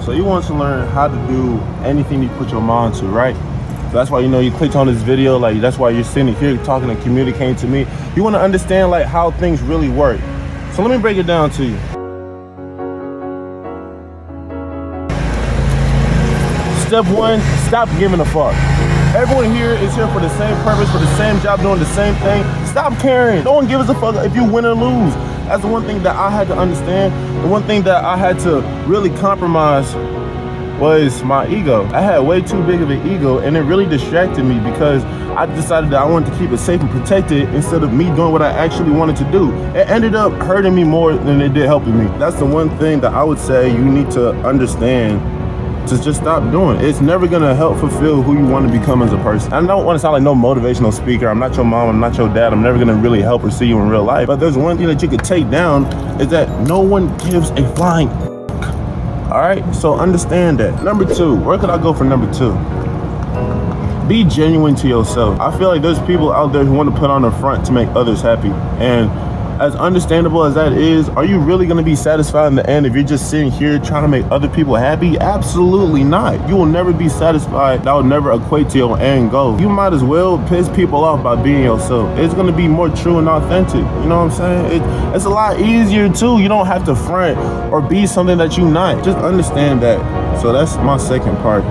So you want to learn how to do anything you put your mind to, right? So that's why, you clicked on this video. Like, that's why you're sitting here talking and communicating to me. You want to understand like how things really work. So let me break it down to you. Step one, stop giving a fuck. Everyone here is here for the same purpose, for the same job, doing the same thing. Stop caring. No one gives a fuck if you win or lose. That's the one thing that I had to understand. The one thing that I had to really compromise was my ego. I had way too big of an ego, and it really distracted me because I decided that I wanted to keep it safe and protected instead of me doing what I actually wanted to do. It ended up hurting me more than it did helping me. That's the one thing that I would say you need to understand, to just stop doing. It's never gonna help fulfill who you want to become as a person. I don't want to sound like no motivational speaker. I'm not your mom, I'm not your dad. I'm never gonna really help or see you in real life. But there's one thing that you could take down, is that no one gives a flying all right, so understand that. Number two, where could I go for number two? Be genuine to yourself. I feel like there's people out there who want to put on a front to make others happy. And as understandable as that is, are you really going to be satisfied in the end if you're just sitting here trying to make other people happy? Absolutely not. You will never be satisfied. That will never equate to your end goal. You might as well piss people off by being yourself. It's going to be more true and authentic. You know what I'm saying? It's a lot easier too. You don't have to front or be something that you're not. Just understand that. So that's my second part.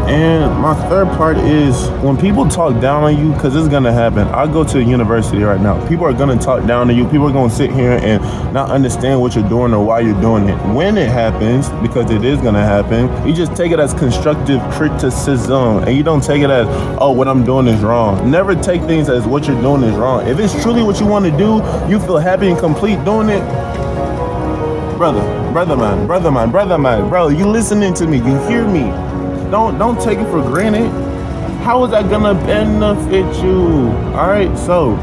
And my third part is when people talk down on you, because it's gonna happen. I go to a university right now. People are gonna talk down on you. People are gonna sit here and not understand what you're doing or why you're doing it. When it happens, because it is gonna happen, you just take it as constructive criticism, and you don't take it as, oh, what I'm doing is wrong. Never take things as what you're doing is wrong. If it's truly what you want to do, you feel happy and complete doing it, brother man, bro, you listening to me, you hear me. Don't take it for granted. How is that gonna benefit you? All right, so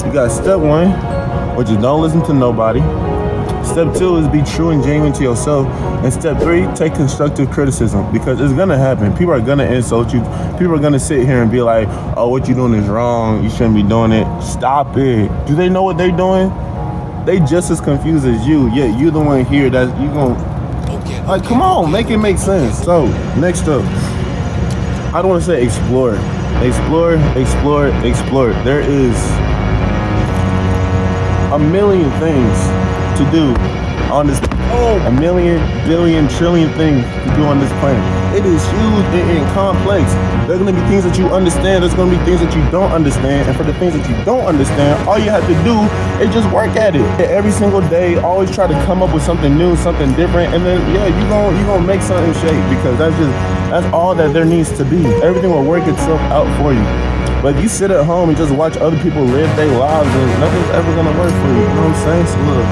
you got step one, which is don't listen to nobody. Step two is be true and genuine to yourself. And step three, take constructive criticism, because it's gonna happen. People are gonna insult you. People are gonna sit here and be like, oh, what you doing is wrong. You shouldn't be doing it. Stop it. Do they know what they're doing? They just as confused as you. Yeah, you the one here that you gonna, like, come on, make it make sense. So, next up, I don't want to say explore. Explore. There is a million things to do on this, a million, billion, trillion things to do on this planet. It is huge and complex. There are going to be things that you understand. There's going to be things that you don't understand. And for the things that you don't understand, all you have to do is just work at it. Every single day, always try to come up with something new, something different. And then, yeah, you're gonna make something shake, because that's all that there needs to be. Everything will work itself out for you. But if you sit at home and just watch other people live their lives, then nothing's ever going to work for you. You know what I'm saying? So look.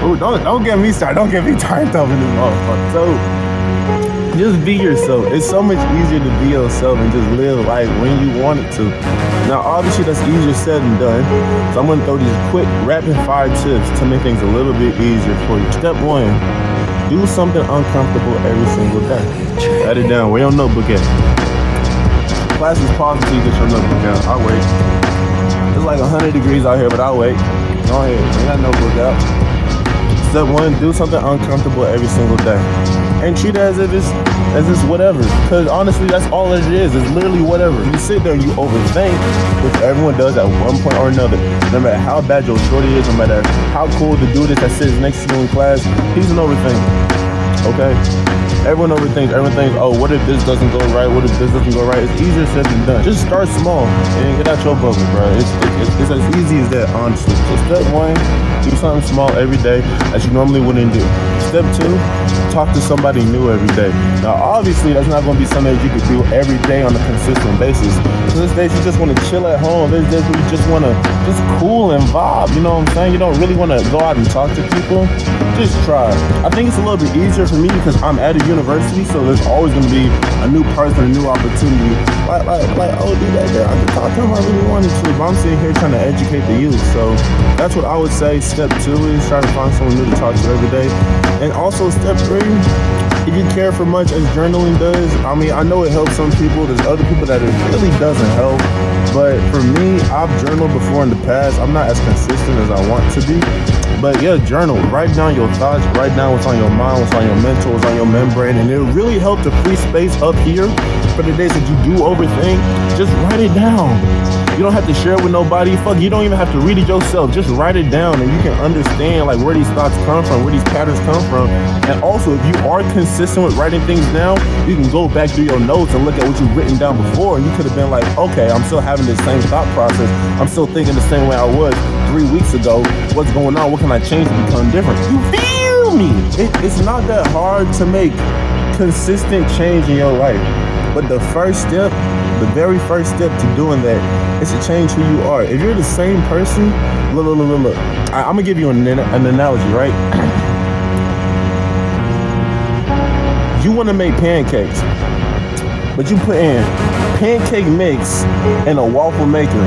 Ooh, don't get me started. Don't get me turned up in this motherfucker. So just be yourself. It's so much easier to be yourself and just live life when you want it to. Now, obviously, that's easier said than done. So I'm gonna throw these quick rapid fire tips to make things a little bit easier for you. Step one, do something uncomfortable every single day. Write it down. Where your notebook at? Class is paused until you get your notebook out. I'll wait. It's like 100 degrees out here, but I'll wait. Go ahead, bring that notebook out. Step one, do something uncomfortable every single day. And treat it as if it's whatever. Because honestly, that's all it is. It's literally whatever. You sit there and you overthink, which everyone does at one point or another. No matter how bad your shorty is, no matter how cool the dude is that sits next to you in class, he's an overthinker. Okay? Everyone overthinks. Everyone thinks, oh, what if this doesn't go right? What if this doesn't go right? It's easier said than done. Just start small and get out your bubble, bro. It's as easy as that, honestly. So step one, do something small every day that you normally wouldn't do. Step two, talk to somebody new every day. Now, obviously, that's not going to be something that you could do every day on a consistent basis. So there's days you just want to chill at home. There's days where you just want to just cool and vibe. You know what I'm saying? You don't really want to go out and talk to people. Just try. I think it's a little bit easier for me because I'm at a university, so there's always going to be a new person, a new opportunity. Like, oh, dude, that girl, I can talk to him if I really wanted to, but I'm sitting here trying to educate the youth. So that's what I would say. Step two is try to find someone new to talk to every day. And also step three, if you care for much as journaling does, I mean, I know it helps some people. There's other people that it really doesn't help. But for me, I've journaled before in the past. I'm not as consistent as I want to be. But yeah, journal. Write down your thoughts. Write down what's on your mind, what's on your mental, what's on your membrane. And it'll really help to free space up here for the days that you do overthink. Just write it down. You don't have to share it with nobody. Fuck, you don't even have to read it yourself. Just write it down and you can understand like where these thoughts come from, where these patterns come from. And also, if you are consistent with writing things down, you can go back through your notes and look at what you've written down before. And you could have been like, okay, I'm still having the same thought process. I'm still thinking the same way I was 3 weeks ago. What's going on? What can I change to become different? You feel me? It's not that hard to make consistent change in your life. But the first step, the very first step to doing that is to change who you are. If you're the same person, look. I'm gonna give you an analogy, right? You want to make pancakes, but you put in pancake mix in a waffle maker.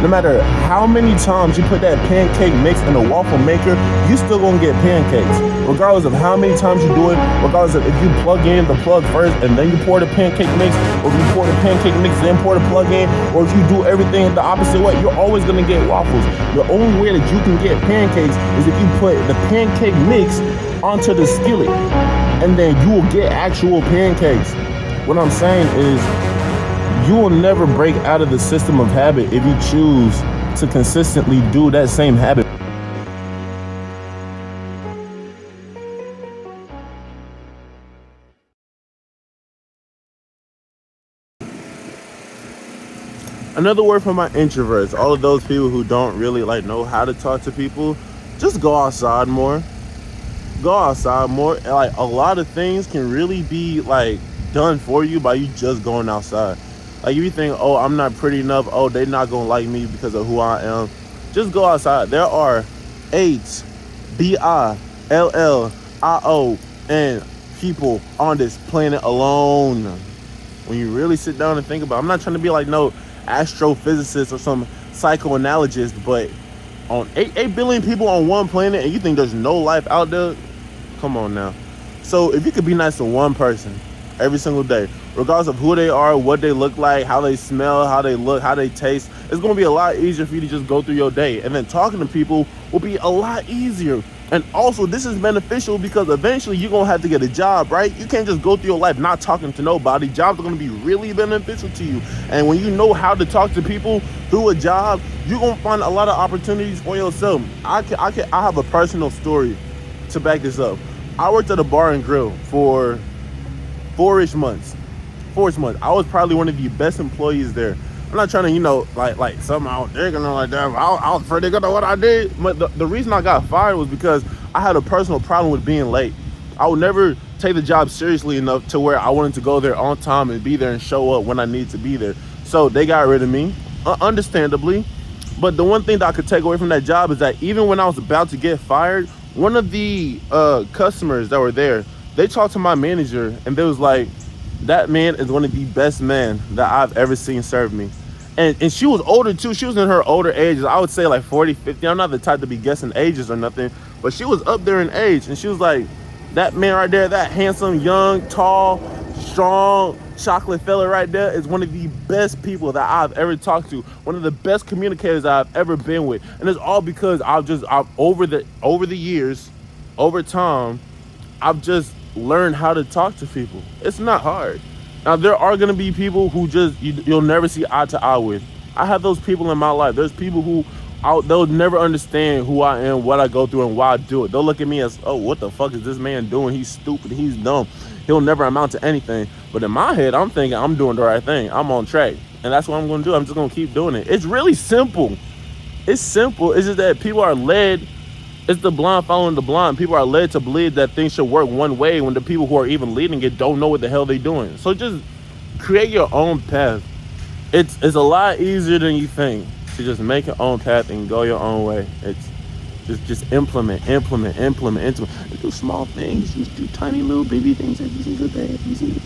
No matter how many times you put that pancake mix in a waffle maker, you still gonna get pancakes. Regardless of how many times you do it, regardless of if you plug in the plug first and then you pour the pancake mix, or if you pour the pancake mix then pour the plug in, or if you do everything the opposite way, you're always gonna get waffles. The only way that you can get pancakes is if you put the pancake mix onto the skillet, and then you will get actual pancakes. What I'm saying is, you will never break out of the system of habit if you choose to consistently do that same habit. Another word for my introverts, all of those people who don't really like know how to talk to people, just go outside more. Go outside more. Like, a lot of things can really be like done for you by you just going outside. Like, if you think, oh, I'm not pretty enough, oh, they're not gonna like me because of who I am, just go outside. There are BILLION people on this planet alone. When you really sit down and think about it, I'm not trying to be like no astrophysicist or some psychoanalyst, but on 8 billion people on one planet and you think there's no life out there? Come on now. So if you could be nice to one person every single day, regardless of who they are, what they look like, how they smell, how they look, how they taste, it's going to be a lot easier for you to just go through your day. And then talking to people will be a lot easier. And also, this is beneficial because eventually you're going to have to get a job, right? You can't just go through your life not talking to nobody. Jobs are going to be really beneficial to you. And when you know how to talk to people through a job, you're going to find a lot of opportunities for yourself. I have a personal story to back this up. I worked at a bar and grill for 4-ish months. I was probably one of the best employees there. I'm not trying to, like somehow they're gonna like that. I was pretty good at what I did. But the reason I got fired was because I had a personal problem with being late. I would never take the job seriously enough to where I wanted to go there on time and be there and show up when I need to be there. So they got rid of me, understandably. But the one thing that I could take away from that job is that even when I was about to get fired, one of the customers that were there, they talked to my manager and they was like, that man is one of the best men that I've ever seen serve me. And she was older too. She was in her older ages. I would say like 40, 50. I'm not the type to be guessing ages or nothing, but she was up there in age. And she was like, that man right there, that handsome, young, tall, strong, chocolate fella right there is one of the best people that I've ever talked to. One of the best communicators I've ever been with. And it's all because I've over the years, over time, I've just learned how to talk to people. It's not hard. Now, there are going to be people who you'll never see eye to eye with. I have those people in my life. There's people who they'll never understand who I am, what I go through, and why I do it. They'll look at me as, oh, what the fuck is this man doing? He's stupid. He's dumb. He'll never amount to anything. But in my head, I'm thinking I'm doing the right thing. I'm on track. And that's what I'm going to do. I'm just going to keep doing it. It's really simple. It's simple. It's just that people are led. It's the blind following the blind. People are led to believe that things should work one way when the people who are even leading it don't know what the hell they're doing. So just create your own path. It's a lot easier than you think to just make your own path and go your own way. It's just implement. Do small things. Just do tiny little baby things every single day.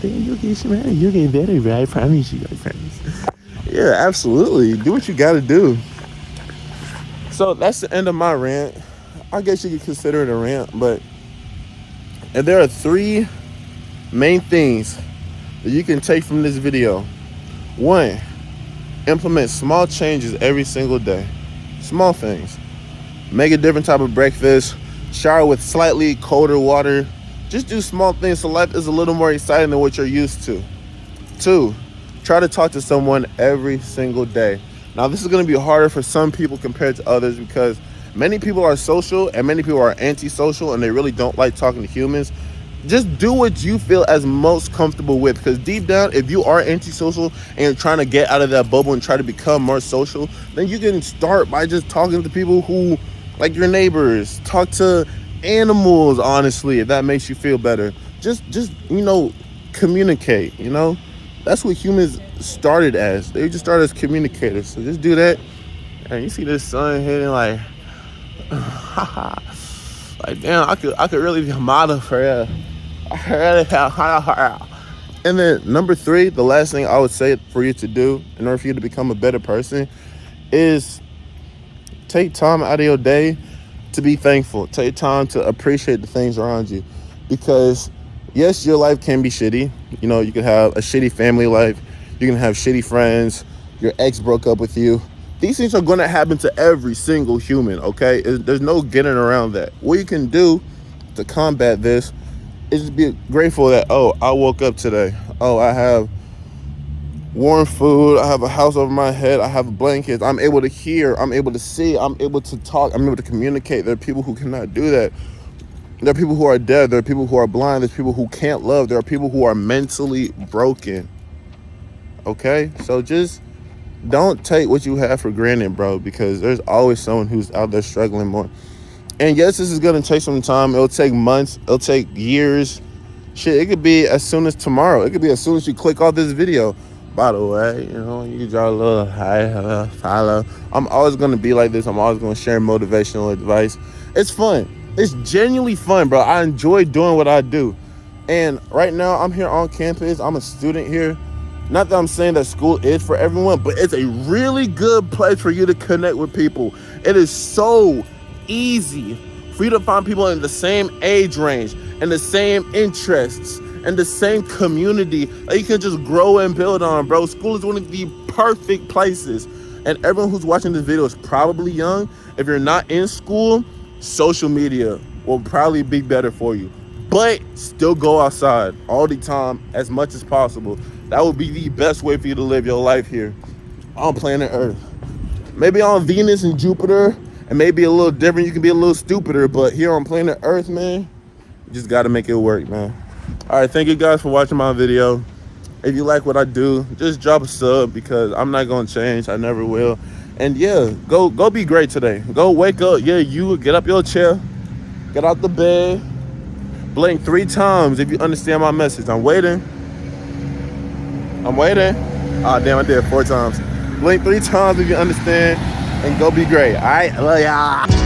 You'll get smarter. You'll get better, right? I promise you. I promise. Yeah, absolutely. Do what you got to do. So that's the end of my rant. I guess you could consider it a rant, but if there are 3 main things that you can take from this video. 1, implement small changes every single day. Small things. Make a different type of breakfast. Shower with slightly colder water. Just do small things so life is a little more exciting than what you're used to. 2, try to talk to someone every single day. Now, this is going to be harder for some people compared to others because many people are social and many people are antisocial and they really don't like talking to humans. Just do what you feel as most comfortable with, because deep down, if you are antisocial and you're trying to get out of that bubble and try to become more social, then you can start by just talking to people who, like your neighbors. Talk to animals, honestly, if that makes you feel better. Just communicate, That's what humans started as. They just started as communicators. So just do that. And you see this sun hitting like like damn, I could really be a model for real. And then number 3, the last thing I would say for you to do in order for you to become a better person is take time out of your day to be thankful. Take time to appreciate the things around you. Because yes, your life can be shitty. You can have a shitty family life. You can have shitty friends. Your ex broke up with you. These things are going to happen to every single human, okay? There's no getting around that. What you can do to combat this is just be grateful that, I woke up today. I have warm food. I have a house over my head. I have blankets. I'm able to hear. I'm able to see. I'm able to talk. I'm able to communicate. There are people who cannot do that. There are people who are dead. There are people who are blind. There's people who can't love. There are people who are mentally broken. Okay? So just don't take what you have for granted, bro, because there's always someone who's out there struggling more. And yes, this is going to take some time. It'll take months. It'll take years. Shit, it could be as soon as tomorrow. It could be as soon as you click off this video. By the way, you can draw a little hi, follow. I'm always going to be like this. I'm always going to share motivational advice. It's fun. It's genuinely fun, bro. I enjoy doing what I do. And right now, I'm here on campus. I'm a student here. Not that I'm saying that school is for everyone, but it's a really good place for you to connect with people. It is so easy for you to find people in the same age range and the same interests and the same community that you can just grow and build on, bro. School is one of the perfect places. And everyone who's watching this video is probably young. If you're not in school, social media will probably be better for you. But still go outside all the time as much as possible. That would be the best way for you to live your life here on planet Earth. Maybe on Venus and Jupiter, and maybe a little different. You can be a little stupider, but here on planet Earth, man, you just got to make it work, man. All right, thank you guys for watching my video. If you like what I do, just drop a sub because I'm not going to change. I never will. And yeah, go be great today. Go wake up. Yeah, you get up your chair, get out the bed, blink 3 times if you understand my message. I'm waiting. Ah, damn, I did it 4 times. Blink 3 times if you understand, and go be great. All right, love y'all.